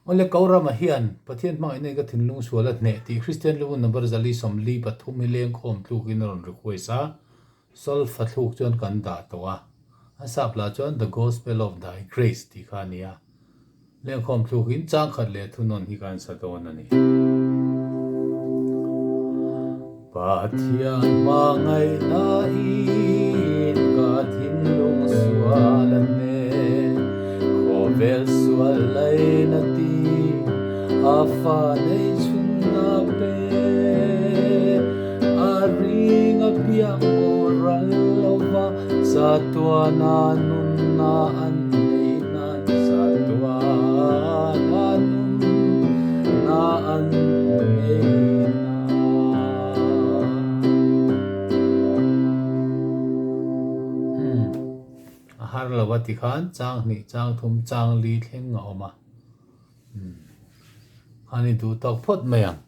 onle kaura ma hian pathian ma ine ka thinlung suala ne ti Christian lu number zali somli pathum mileng khom tlukin ron requesta sol fathuk chon kan da towa asapla chon the gospel of thy grace ti khania leng khom tlukin chang khat le thunon hi kan sa ton ani pathian ma ngai na in ka thinlung suala ne khovel sualai na ti afa nei chunna pe aring apiang oral lova satwa na nun na an nei na satwa na nun na an nei na har lawati khan chang ni chang thum chang li thleng nga oma hani du tok phot mayang